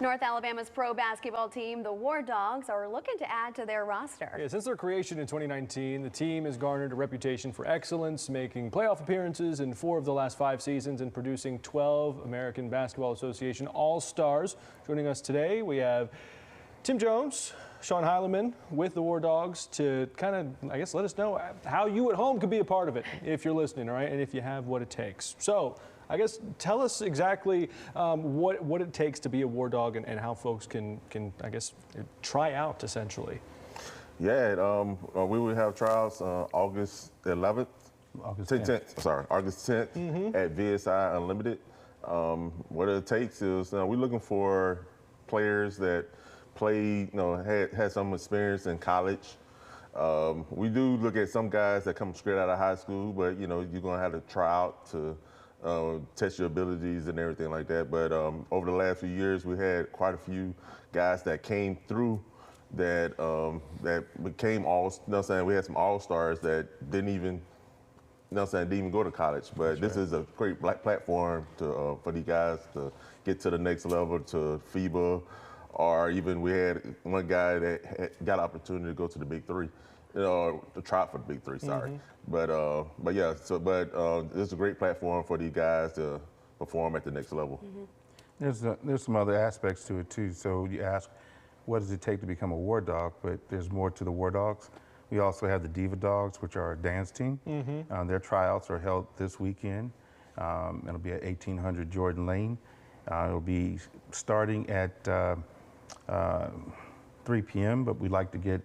North Alabama's pro basketball team, the War Dogs, are looking to add to their roster. Yeah, since their creation in 2019, the team has garnered a reputation for excellence, making playoff appearances in 4 of the last 5 seasons and producing 12 American Basketball Association All-Stars. Joining us today, we have Tim Jones, Sean Heileman with the War Dogs to kind of, I guess, let us know how you at home could be a part of it if you're listening, all right, and if you have what it takes. So, I guess tell us exactly what it takes to be a War Dog and how folks can I guess try out essentially. Yeah, we will have trials August 11th, August 10th at VSI Unlimited. What it takes is we're looking for players that played, had some experience in college. We do look at some guys that come straight out of high school, but you're gonna have to try out to test your abilities and everything like that. But over the last few years, we had quite a few guys that came through that became we had some all-stars that didn't even, didn't even go to college. But this is a great platform to for these guys to get to the next level, to FIBA, or even we had one guy that got opportunity to go to the Big Three. To try out for the Big Three, sorry. But yeah, it's a great platform for these guys to perform at the next level. There's some other aspects to it too. So you ask, what does it take to become a War Dog? But there's more to the War Dogs. We also have the Diva Dogs, which are our dance team. Their tryouts are held this weekend. It'll be at 1800 Jordan Lane. It'll be starting at 3 p.m., but we'd like to get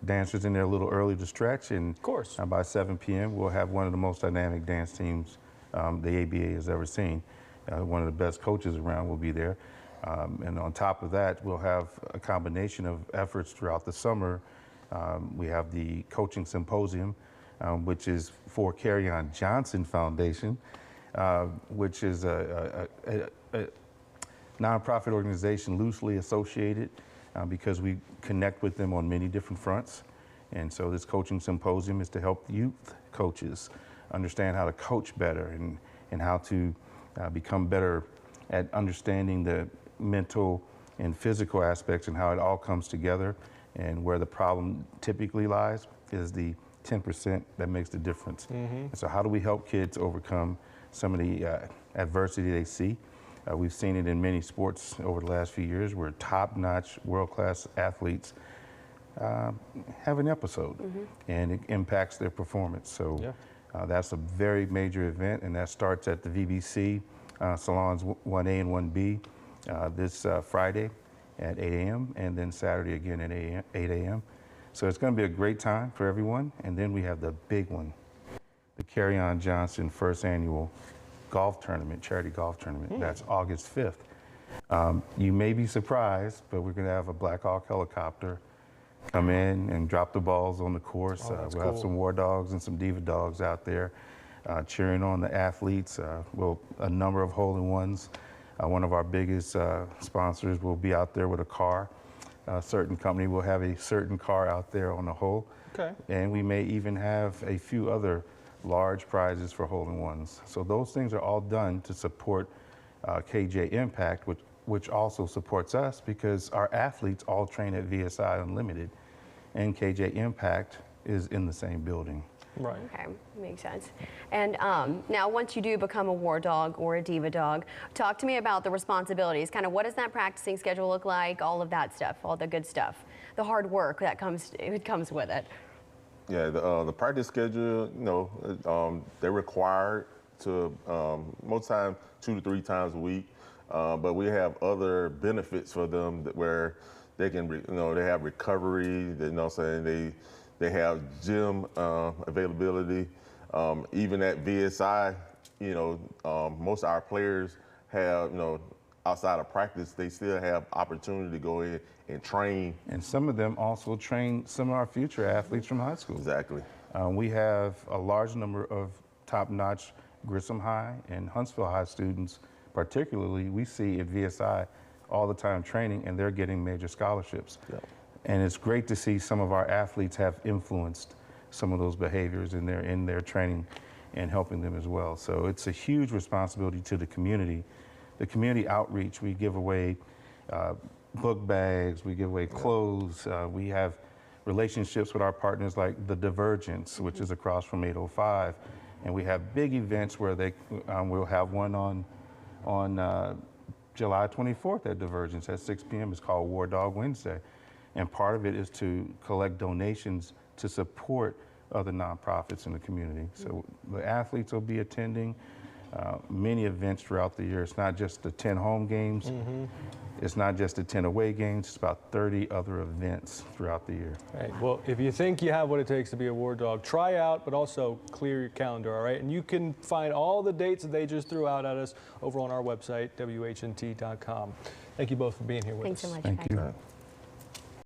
dancers in there a little early to stretch, and of course, by 7 p.m. we'll have one of the most dynamic dance teams the ABA has ever seen. One of the best coaches around will be there, and on top of that, we'll have a combination of efforts throughout the summer. We have the coaching symposium, which is for Kerryon Johnson Foundation, which is a nonprofit organization loosely associated because we connect with them on many different fronts. And so this coaching symposium is to help youth coaches understand how to coach better and how to become better at understanding the mental and physical aspects and how it all comes together. And where the problem typically lies is the 10% that makes the difference. And so how do we help kids overcome some of the adversity they see? We've seen it in many sports over the last few years where top-notch, world-class athletes have an episode and it impacts their performance. So that's a very major event, and that starts at the VBC Salons 1A and 1B this Friday at 8 a.m. and then Saturday again at 8 a.m. So it's going to be a great time for everyone. And then we have the big one, the Kerryon Johnson first annual golf tournament, charity golf tournament. That's August 5th. You may be surprised, but we're going to have a Black Hawk helicopter come in and drop the balls on the course. We'll have some War Dogs and some Diva Dogs out there cheering on the athletes. A number of hole-in-ones. One of our biggest sponsors will be out there with a car. A certain company will have a certain car out there on the hole. And we may even have a few other large prizes for hole-in-ones. So those things are all done to support KJ Impact, which also supports us because our athletes all train at VSI Unlimited, and KJ Impact is in the same building. Right. Okay, makes sense. And now once you do become a War Dog or a Diva Dog, talk to me about the responsibilities. Kind of what does that practicing schedule look like, all of that stuff, all the good stuff, the hard work that comes with it. Yeah, the practice schedule, they're required to, most times 2 to 3 times a week, but we have other benefits for them where they can, they have recovery, they have gym availability. Even at VSI, most of our players have, outside of practice, they still have opportunity to go in and train. And some of them also train some of our future athletes from high school. Exactly. We have a large number of top-notch Grissom High and Huntsville High students, particularly, we see at VSI all the time training, and they're getting major scholarships. And it's great to see some of our athletes have influenced some of those behaviors in their training and helping them as well. So it's a huge responsibility to the community. The community outreach, we give away book bags, we give away clothes. We have relationships with our partners like The Divergence, which is across from 805. And we have big events where we'll have one on July 24th at Divergence at 6 p.m. It's called War Dog Wednesday. And part of it is to collect donations to support other nonprofits in the community. So the athletes will be attending many events throughout the year. It's not just the 10 home games. It's not just the 10 away games. It's about 30 other events throughout the year. Right. Well, if you think you have what it takes to be a War Dog, try out, but also clear your calendar, all right? And you can find all the dates that they just threw out at us over on our website, WHNT.com. Thank you both for being here with Thanks us. so much. Thank guys. you.